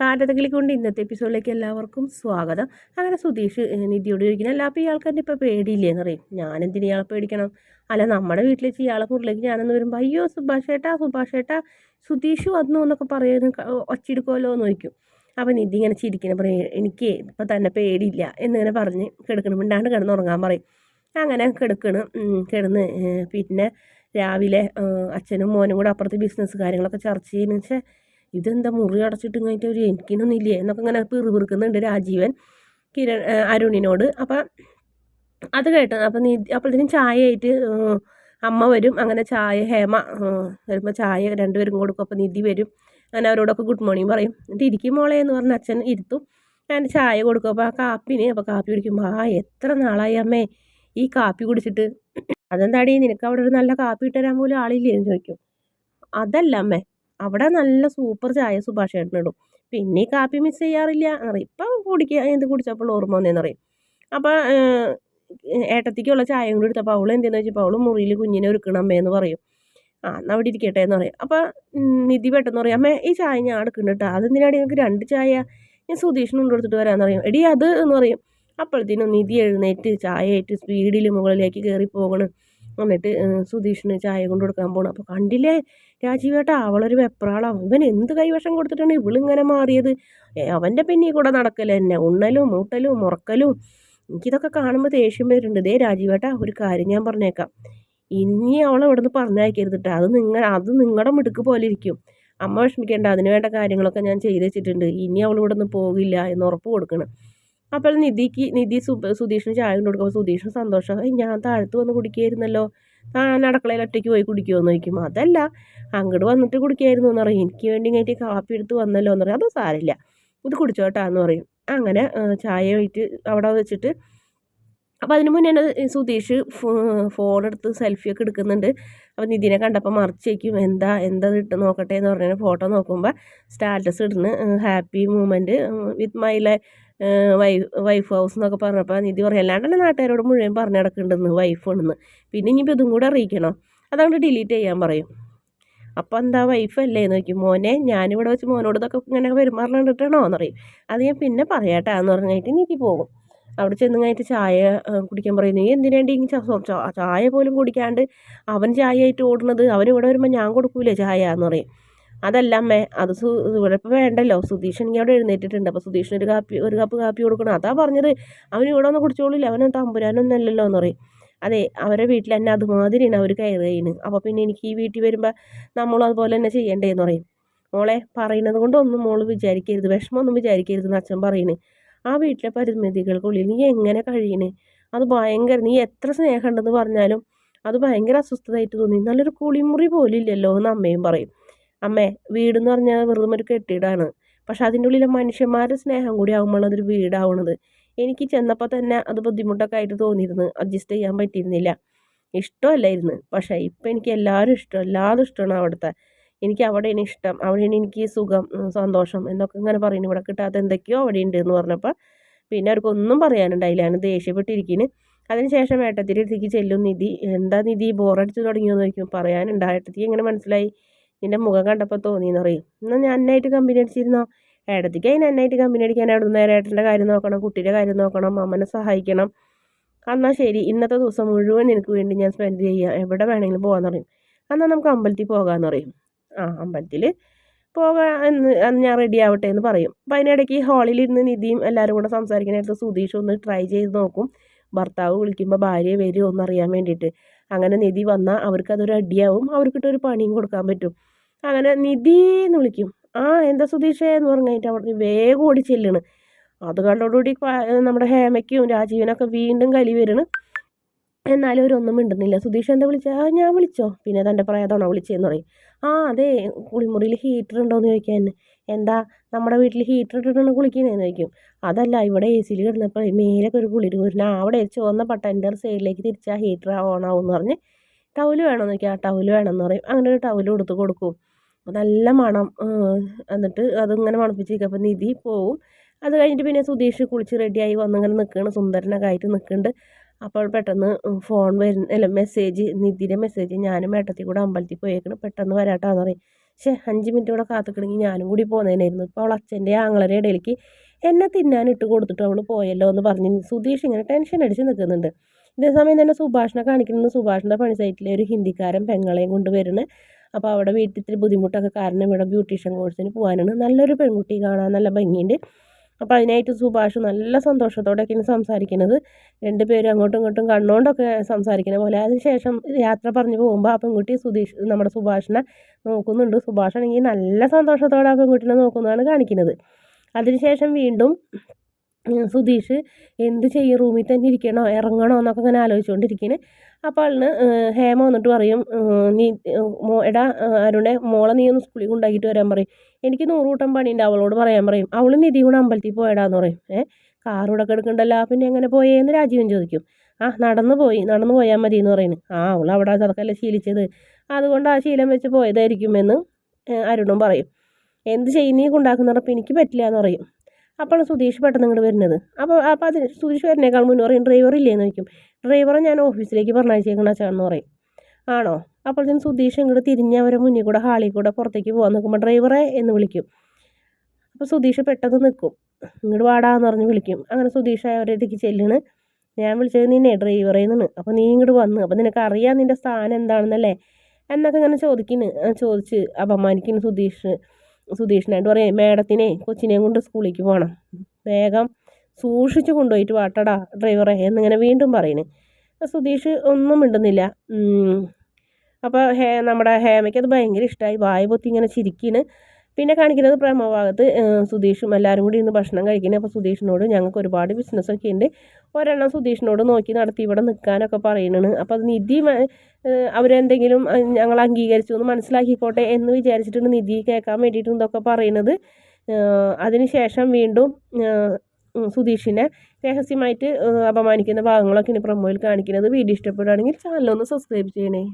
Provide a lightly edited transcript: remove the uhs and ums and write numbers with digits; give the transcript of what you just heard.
കാറ്റത്തക്കിളി കൊണ്ട് ഇന്നത്തെ എപ്പിസോഡിലേക്ക് എല്ലാവർക്കും സ്വാഗതം. അങ്ങനെ സുധീഷ് നിധിയോട് ചോദിക്കണം, അല്ല അപ്പോൾ ഇയാൾക്കെന്നെ ഇപ്പോൾ പേടിയില്ലേന്ന് പറയും. ഞാനെന്തിന് ഇയാളെ പേടിക്കണം? അല്ല നമ്മുടെ വീട്ടിൽ വെച്ച് ഇയാളെ മുറിലേക്ക് ഞാനൊന്ന് വരുമ്പോൾ അയ്യോ സുഭാഷേട്ടാ സുധീഷ് വന്നു എന്നൊക്കെ പറയുന്നു, ഒച്ചെടുക്കുമല്ലോ എന്ന് ചോദിക്കും. അപ്പം നിധി ഇങ്ങനെ ചിരിക്കണം, പറയും എനിക്ക് ഇപ്പം തന്നെ പേടിയില്ല എന്നിങ്ങനെ പറഞ്ഞ് കിടക്കണം, മിണ്ടാണ്ട് കിടന്നുറങ്ങാൻ പറയും. അങ്ങനെ കിടന്ന് പിന്നെ രാവിലെ അച്ഛനും മോനും കൂടെ അപ്പുറത്ത് ബിസിനസ് കാര്യങ്ങളൊക്കെ ചർച്ച ചെയ്യുന്ന വെച്ചാൽ ഇതെന്താ മുറി അടച്ചിട്ട് കഴിഞ്ഞിട്ട് ഒരു എനിക്കിനൊന്നുമില്ലേ എന്നൊക്കെ ഇങ്ങനെ പിറുപിറുക്കുന്നുണ്ട് രാജീവൻ അരുണിനോട്. അപ്പം അത് കേട്ടോ അപ്പം അപ്പോഴത്തേനും ചായ ആയിട്ട് അമ്മ വരും. അങ്ങനെ ചായ ഹേമ വരുമ്പോൾ ചായ രണ്ടുപേരും കൊടുക്കും. അപ്പം നിധി വരും, അങ്ങനെ അവരോടൊക്കെ ഗുഡ് മോർണിംഗ് പറയും. എന്നിട്ട് ഇരിക്കും മോളെ എന്ന് പറഞ്ഞ് അച്ഛൻ ഇരുത്തും. ഞാൻ ചായ കൊടുക്കും. അപ്പോൾ അപ്പോൾ കാപ്പി കുടിക്കുമ്പോൾ എത്ര നാളായി അമ്മേ ഈ കാപ്പി കുടിച്ചിട്ട്, അതെന്താടി നിനക്ക് അവിടെ ഒരു നല്ല കാപ്പി ഇട്ടുതരാൻ പോലും ആളില്ലേ എന്ന് ചോദിക്കും. അതല്ല അമ്മേ, അവിടെ നല്ല സൂപ്പർ ചായ സുഭാഷ് ചേട്ടനിടും, പിന്നെ ഈ കാപ്പി മിസ് ചെയ്യാറില്ല എന്നറിയും. ഇപ്പം എന്ത് കുടിച്ചപ്പോൾ ഓർമ്മ വന്നേന്ന് പറയും. അപ്പോൾ ഏട്ടത്തിക്കുള്ള ചായയും കൂടി എടുത്തപ്പോൾ അവൾ എന്തെന്ന് വെച്ചപ്പോൾ അവൾ മുറിയിൽ കുഞ്ഞിനെ ഒരുക്കണം അമ്മയെന്ന് പറയും. എന്നാൽ അവിടെ ഇരിക്കട്ടെ എന്ന് പറയും. അപ്പോൾ നിധി പെട്ടെന്ന് പറയും, അമ്മേ ഈ ചായ ഞാൻ എടുക്കുന്നുണ്ട് കേട്ടോ, അതെന്തിനാടി നിങ്ങൾക്ക് 2 ചായ, ഞാൻ സുധീഷിന് കൊണ്ടെടുത്തിട്ട് വരാമെന്ന് പറയും. എടി അത് എന്ന് പറയും. അപ്പോഴത്തേനും നിധി എഴുന്നേറ്റ് ചായയായിട്ട് സ്പീഡിൽ മുകളിലേക്ക് കയറി പോകണം. എന്നിട്ട് സുധീഷിന് ചായ കൊണ്ട് കൊടുക്കാൻ പോകണം. അപ്പോൾ കണ്ടില്ലേ രാജീവേട്ടാ, അവളൊരു വെപ്രാളാണ്, ഇവൻ എന്ത് കൈവശം കൊടുത്തിട്ടാണ് ഇവളിങ്ങനെ മാറിയത്, അവൻ്റെ പിന്നീ കൂടെ നടക്കൽ തന്നെ, ഉണ്ണലും മൂട്ടലും ഉറക്കലും. എനിക്കിതൊക്കെ കാണുമ്പോൾ ദേഷ്യം വരുന്നുണ്ട്. ദേ രാജീവേട്ടാ, ഒരു കാര്യം ഞാൻ പറഞ്ഞേക്കാം, ഇനി അവളെ ഇവിടെ നിന്ന് പറഞ്ഞയക്കരുതിട്ടാ, അത് നിങ്ങളുടെ മിടുക്ക് പോലെ ഇരിക്കും. അമ്മ വിഷമിക്കേണ്ട, അതിന് വേണ്ട കാര്യങ്ങളൊക്കെ ഞാൻ ചെയ്ത് വെച്ചിട്ടുണ്ട്. ഇനി അവൾ ഇവിടെ നിന്ന് പോകില്ല എന്ന് ഉറപ്പ് കൊടുക്കണം. അപ്പോൾ നിധി സുധീഷിന് ചായ കൊണ്ട് കൊടുക്കുമ്പോൾ സുധീഷിന് സന്തോഷം, ഞാൻ താഴത്ത് വന്ന് കുടിക്കുകയായിരുന്നല്ലോ, അടുക്കളയിൽ ഒറ്റയ്ക്ക് പോയി കുടിക്കുമോ എന്ന് ചോദിക്കും. അതല്ല, അങ്ങോട്ട് വന്നിട്ട് കുടിക്കായിരുന്നു എന്ന് പറയും. എനിക്ക് വേണ്ടി ഇങ്ങോട്ട് കാപ്പി എടുത്ത് വന്നല്ലോ എന്ന് പറയും. അത് സാരില്ല, ഇത് കുടിച്ചോട്ടാന്ന് പറയും. അങ്ങനെ ചായ വെയിറ്റ് അവിടെ വെച്ചിട്ട്, അപ്പോൾ അതിന് മുന്നേ സുധീഷ് ഫോണെടുത്ത് സെൽഫിയൊക്കെ എടുക്കുന്നുണ്ട്. അപ്പോൾ നിധിനെ കണ്ടപ്പോൾ മറിച്ച് വയ്ക്കും, എന്താ ഇട്ട് നോക്കട്ടെ എന്ന് പറഞ്ഞാൽ ഫോട്ടോ നോക്കുമ്പോൾ സ്റ്റാറ്റസ് ഇടുന്നു, happy moment with my wife house എന്നൊക്കെ പറഞ്ഞപ്പോൾ നിധി പറയും, അല്ലാണ്ടല്ലേ നാട്ടുകാരോട് മുഴുവൻ പറഞ്ഞു നടക്കുന്നുണ്ടെന്ന് വൈഫ് ഉണ്ടെന്ന്, പിന്നെ ഇനിയിപ്പോൾ ഇതും കൂടെ അറിയിക്കണോ, അതുകൊണ്ട് ഡിലീറ്റ് ചെയ്യാൻ പറയും. അപ്പോൾ എന്താ വൈഫല്ലേ എന്ന് ചോദിക്കും. മോനെ ഞാനിവിടെ വെച്ച് മോനോട് ഇതൊക്കെ ഇങ്ങനെ പെരുമാറണ്ടിട്ടാണോ എന്നറിയും. അത് ഞാൻ പിന്നെ പറയാട്ടാ എന്ന് പറഞ്ഞിട്ട് നിധി പോകും. അവിടെ ചെന്ന് കഴിഞ്ഞിട്ട് ചായ കുടിക്കാൻ പറയും. നീ എന്തിനാണ്ടി ചായ പോലും കുടിക്കാണ്ട് അവൻ ചായ ആയിട്ട് ഓടുന്നത്, അവൻ ഇവിടെ വരുമ്പോൾ ഞാൻ കൊടുക്കൂലേ ചായ എന്ന് പറയും. അതല്ല അമ്മേ, അത് ഇവിടെ ഇപ്പോൾ വേണ്ടല്ലോ, സുധീഷ് എനിക്ക് അവിടെ എഴുന്നേറ്റിട്ടുണ്ട്, അപ്പോൾ സുധീഷിന് ഒരു കപ്പ് കാപ്പി കൊടുക്കണം, അതാ പറഞ്ഞത്, അവൻ ഇവിടെ ഒന്ന് കുടിച്ചോളില്ല, അവൻ തമ്പുരാനൊന്നും അല്ലല്ലോ എന്ന് പറയും. അതെ, അവരെ വീട്ടിൽ തന്നെ അതുമാതിരിയാണ് അവർ കയറി ചെയ്യുന്നത്. അപ്പോൾ പിന്നെ എനിക്ക് ഈ വീട്ടിൽ വരുമ്പോൾ നമ്മളും അതുപോലെ തന്നെ ചെയ്യണ്ടേന്ന് പറയും. മോളെ പറയുന്നത് കൊണ്ടൊന്നും മോള് വിചാരിക്കരുത്, വിഷമമൊന്നും വിചാരിക്കരുതെന്ന് അച്ഛൻ പറയുന്നത്. ആ വീട്ടിലെ പരിമിതികൾക്കുള്ളിൽ നീ എങ്ങനെ കഴിയണേ, അത് ഭയങ്കര, നീ എത്ര സ്നേഹമുണ്ടെന്ന് പറഞ്ഞാലും അത് ഭയങ്കര അസ്വസ്ഥതയായിട്ട് തോന്നി, നല്ലൊരു കുളിമുറി പോലും ഇല്ലല്ലോ എന്ന് അമ്മയും പറയും. അമ്മേ, വീടെന്ന് പറഞ്ഞാൽ വെറും ഒരു കെട്ടിടമാണ്, പക്ഷെ അതിൻ്റെ ഉള്ളിലെ മനുഷ്യന്മാരുടെ സ്നേഹം കൂടി ആകുമ്പോഴാണ് അതൊരു വീടാവണത്. എനിക്ക് ചെന്നപ്പോൾ തന്നെ അത് ബുദ്ധിമുട്ടൊക്കെ ആയിട്ട് തോന്നിയിരുന്നു, അഡ്ജസ്റ്റ് ചെയ്യാൻ പറ്റിയിരുന്നില്ല, ഇഷ്ടമല്ലായിരുന്നു. പക്ഷേ ഇപ്പം എനിക്ക് എല്ലാവരും ഇഷ്ടമാണ് അവിടുത്തെ, എനിക്ക് അവിടെയാണ് ഇഷ്ടം, അവിടെയാണ് എനിക്ക് സുഖം, സന്തോഷം എന്നൊക്കെ ഇങ്ങനെ പറയുന്നു. ഇവിടെ കിട്ടാത്ത എന്തൊക്കെയോ അവിടെ ഉണ്ട് എന്ന് പറഞ്ഞപ്പോൾ പിന്നെ അവർക്കൊന്നും പറയാനുണ്ടായില്ല, ഞാൻ ദേഷ്യപ്പെട്ടിരിക്കുന്നു. അതിനുശേഷം ഏട്ടത്തിൻ്റെ അടുത്തേക്ക് ചെല്ലും നിധി. എന്താ നിധി ബോറടിച്ച് തുടങ്ങിയെന്ന് ചോദിക്കും. പറയാനുണ്ട്, ഏട്ടത്തിക്ക് എങ്ങനെ മനസ്സിലായി, നിൻ്റെ മുഖം കണ്ടപ്പോൾ തോന്നിയെന്ന് പറയും. എന്നാൽ ഞാൻ എന്നായിട്ട് കമ്പനി അടിച്ചിരുന്നോ? ഏട്ടത്തിക്ക് അതിന് എന്നായിട്ട് കമ്പനി അടിക്കാൻ, അവിടെ നേരെ ഏട്ടൻ്റെ കാര്യം നോക്കണം, കുട്ടിയുടെ കാര്യം നോക്കണം, അമ്മനെ സഹായിക്കണം. എന്നാൽ ശരി, ഇന്നത്തെ ദിവസം മുഴുവൻ നിനക്ക് വേണ്ടി ഞാൻ സ്പെൻഡ് ചെയ്യാം, എവിടെ വേണമെങ്കിലും പോകാമെന്ന് പറയും. എന്നാൽ നമുക്ക് അമ്പലത്തിൽ പോകാമെന്ന് പറയും. അമ്പലത്തിൽ പോകാൻ ഞാൻ റെഡി ആവട്ടെ എന്ന് പറയും. അപ്പോൾ അതിനിടയ്ക്ക് ഹാളിലിരുന്ന് നിധിയും എല്ലാവരും കൂടെ സംസാരിക്കാനായിട്ട് സുധീഷ് ഒന്ന് ട്രൈ ചെയ്ത് നോക്കും, ഭർത്താവ് വിളിക്കുമ്പോൾ ഭാര്യ വരുമോ എന്നറിയാൻ വേണ്ടിയിട്ട്. അങ്ങനെ നിധി വന്നാൽ അവർക്കതൊരു അടിയാവും, അവർക്കിട്ടൊരു പണിയും കൊടുക്കാൻ പറ്റും. അങ്ങനെ നിധി എന്ന് വിളിക്കും. എന്താ സുധീഷേ എന്ന് പറഞ്ഞിട്ട് അവിടെ വേഗം ഓടി ചെല്ലണ്. അത് കണ്ടോടുകൂടി നമ്മുടെ ഹേമയ്ക്കും രാജീവനൊക്കെ വീണ്ടും കലി വരണം. എന്നാലും അവരൊന്നും മിണ്ടുന്നില്ല. സുധീഷ് എന്താ വിളിച്ചാൽ, ഞാൻ വിളിച്ചോ, പിന്നെ തൻ്റെ പ്രായതാണോ വിളിച്ചതെന്ന് പറയും. അതെ, കുളിമുറിയിൽ ഹീറ്റർ ഉണ്ടോയെന്ന് ചോദിക്കാൻ. എന്താ നമ്മുടെ വീട്ടിൽ ഹീറ്റർ ഇട്ടിട്ടാണ് കുളിക്കുന്നതെന്ന് ചോദിക്കും. അതല്ല, ഇവിടെ എ സിയിൽ കിടന്നപ്പോൾ മേലൊക്കെ ഒരു കുളിര് വരുന്ന, അവിടെ ചുവന്ന പട്ടൻ്റെ സൈഡിലേക്ക് തിരിച്ചാൽ ഹീറ്റർ ഓണാവും എന്ന് പറഞ്ഞ് ടവല് വേണമെന്ന് ചോദിക്കുക. ടവല് വേണമെന്ന് പറയും. അങ്ങനെ ഒരു ടവല് കൊടുക്കും. നല്ല മണം. എന്നിട്ട് അതിങ്ങനെ മണപ്പിച്ചിരിക്കും. അപ്പോൾ നിധി പോവും. അത് കഴിഞ്ഞിട്ട് പിന്നെ സുധീഷ് കുളിച്ച് റെഡിയായി വന്നിങ്ങനെ നിൽക്കുകയാണ്, സുന്ദരനൊക്കെ ആയിട്ട് നിൽക്കുന്നുണ്ട്. അപ്പോൾ പെട്ടെന്ന് ഫോൺ വരുന്ന മെസ്സേജ്, നിധിയുടെ മെസ്സേജ്, ഞാനും ഏട്ടത്തിൽ കൂടെ അമ്പലത്തിൽ പോയേക്കണം, പെട്ടെന്ന് വരാട്ടാന്ന് പറയും. പക്ഷേ 5 മിനിറ്റ് കൂടെ കാത്തിക്കണമെങ്കിൽ ഞാനും കൂടി പോകുന്നതിനായിരുന്നു. ഇപ്പോൾ അവൾ അച്ഛൻ്റെ ആങ്ങളയുടെ ഇടയിലേക്ക് എന്നെ തിന്നാനിട്ട് കൊടുത്തിട്ട് അവൾ പോയല്ലോ എന്ന് പറഞ്ഞ് സുധീഷ് ഇങ്ങനെ ടെൻഷൻ അടിച്ച് നിൽക്കുന്നുണ്ട്. ഇതേ സമയം തന്നെ സുഭാഷിനെ കാണിക്കുന്നത് സുഭാഷിൻ്റെ പണി സൈറ്റിലെ ഒരു ഹിന്ദിക്കാരൻ പെങ്ങളെയും കൊണ്ട് വരുന്നത്. അപ്പോൾ അവിടെ വീട്ടിൽ ഇത്തിരി ബുദ്ധിമുട്ടൊക്കെ കാരണം ഇവിടെ ബ്യൂട്ടീഷ്യൻ കോഴ്സിന് പോകാനാണ്. നല്ലൊരു പെൺകുട്ടി, കാണാൻ നല്ല ഭംഗിയുണ്ട്. അപ്പോൾ അതിനായിട്ട് സുഭാഷ് നല്ല സന്തോഷത്തോടെയൊക്കെയാണ് സംസാരിക്കുന്നത്. രണ്ടുപേരും അങ്ങോട്ടും ഇങ്ങോട്ടും കണ്ണുകൊണ്ടൊക്കെ സംസാരിക്കുന്ന പോലെ. അതിനുശേഷം യാത്ര പറഞ്ഞു പോകുമ്പോൾ ആ പെൺകുട്ടി നമ്മുടെ സുഭാഷിനെ നോക്കുന്നുണ്ട്. സുഭാഷാണെങ്കിൽ നല്ല സന്തോഷത്തോടെ ആ പെൺകുട്ടിനെ നോക്കുന്നതാണ് കാണിക്കുന്നത്. അതിനുശേഷം വീണ്ടും സുധീഷ് എന്ത് ചെയ്യും, റൂമിൽ തന്നെ ഇരിക്കണോ ഇറങ്ങണോ എന്നൊക്കെ ഇങ്ങനെ ആലോചിച്ചുകൊണ്ടിരിക്കുന്നത്. അപ്പോൾ ആളിന് ഹേമ വന്നിട്ട് പറയും, നീ എടാ അരുണെ, മോളെ നീ ഒന്ന് സ്കൂളിൽ കൊണ്ടാക്കിയിട്ട് വരാൻ പറയും. എനിക്ക് 100 കൂട്ടം പണിയുണ്ട്, അവളോട് പറയാൻ പറയും. അവൾ നിധി കൂടെ അമ്പലത്തിൽ പോയടാന്ന് പറയും. കാറൂടെ എടുക്കണ്ടല്ലോ, പിന്നെ എങ്ങനെ പോയേന്ന് രാജീവൻ ചോദിക്കും. നടന്നു പോയാൽ മതി എന്ന് പറയുന്നു. അവൾ അവിടെ അതൊക്കെയല്ലേ ശീലിച്ചത്, അതുകൊണ്ട് ആ ശീലം വെച്ച് പോയതായിരിക്കുമെന്ന് അരുണും പറയും. എന്ത് ചെയ്യും നീ കൊണ്ടാക്കുന്നപ്പോൾ എനിക്ക് പറ്റില്ല എന്ന് പറയും. അപ്പോൾ സുധീഷ് പെട്ടെന്ന് ഇങ്ങോട്ട് വരുന്നത്. അപ്പോൾ അതിന് സുധീഷ് വരുന്നേക്കാൾ മുന്നേ പറയും, ഡ്രൈവർ ഇല്ലേന്ന് ചോദിക്കും. ഡ്രൈവറെ ഞാൻ ഓഫീസിലേക്ക് പറഞ്ഞയച്ചേക്കണ അച്ഛനെന്ന് പറയും. ആണോ? അപ്പോഴത്തേനും സുധീഷ് ഇങ്ങോട്ട് തിരിഞ്ഞ് അവരെ മുന്നിൽ കൂടെ ഹാളിൽ കൂടെ പുറത്തേക്ക് പോകാൻ നിൽക്കുമ്പോൾ ഡ്രൈവറെ എന്ന് വിളിക്കും. അപ്പോൾ സുധീഷ് പെട്ടെന്ന് നിൽക്കും. ഇങ്ങോട്ട് വാടാന്ന് പറഞ്ഞ് വിളിക്കും. അങ്ങനെ സുധീഷ് അവരടുത്തേക്ക് ചെല്ലുന്നു. ഞാൻ വിളിച്ചത് നിന്നെ ഡ്രൈവറേന്നാണ്, അപ്പോൾ നീ ഇങ്ങോട്ട് വന്ന്, അപ്പോൾ നിനക്ക് അറിയാം നിൻ്റെ സ്ഥാനം എന്താണെന്നല്ലേ എന്നൊക്കെ ഇങ്ങനെ ചോദിച്ച് അപമാനിക്കുന്നു സുധീഷിനായിട്ട് പറയും, മേഡത്തിനെ കൊച്ചിനെയും കൊണ്ട് സ്കൂളിലേക്ക് പോകണം, വേഗം സൂക്ഷിച്ച് കൊണ്ടുപോയിട്ട് വാട്ടടാ ഡ്രൈവറെ എന്നിങ്ങനെ വീണ്ടും പറയുന്നു. സുധീഷ് ഒന്നും മിണ്ടുന്നില്ല. അപ്പോൾ നമ്മുടെ ഹേമയ്ക്ക് അത് ഭയങ്കര ഇഷ്ടമായി, വായ പൊത്തി ഇങ്ങനെ ചിരിക്കുന്നു. പിന്നെ കാണിക്കുന്നത് പ്രേമഭാഗത്ത് സുധീഷും എല്ലാവരും കൂടി ഇന്ന് ഭക്ഷണം കഴിക്കുന്നത്. അപ്പോൾ സുധീഷിനോട് ഞങ്ങൾക്ക് ഒരുപാട് ബിസിനസ്സൊക്കെ ഉണ്ട്, ഒരെണ്ണം സുധീഷിനോട് നോക്കി നടത്തി ഇവിടെ നിൽക്കാനൊക്കെ പറയുന്നതാണ്. അപ്പോൾ അത് നിധി അവരെന്തെങ്കിലും ഞങ്ങൾ അംഗീകരിച്ചു എന്ന് മനസ്സിലാക്കിക്കോട്ടെ എന്ന് വിചാരിച്ചിട്ടുണ്ട് നിധി കേൾക്കാൻ വേണ്ടിയിട്ട് ഇതൊക്കെ പറയുന്നത്. അതിനുശേഷം വീണ്ടും സുധീഷിനെ രഹസ്യമായിട്ട് അപമാനിക്കുന്ന ഭാഗങ്ങളൊക്കെ ഇനി പ്രൊമോയിൽ കാണിക്കുന്നത്. വീഡിയോ ഇഷ്ടപ്പെടുകയാണെങ്കിൽ ചാനലൊന്ന് സബ്സ്ക്രൈബ് ചെയ്യണേ.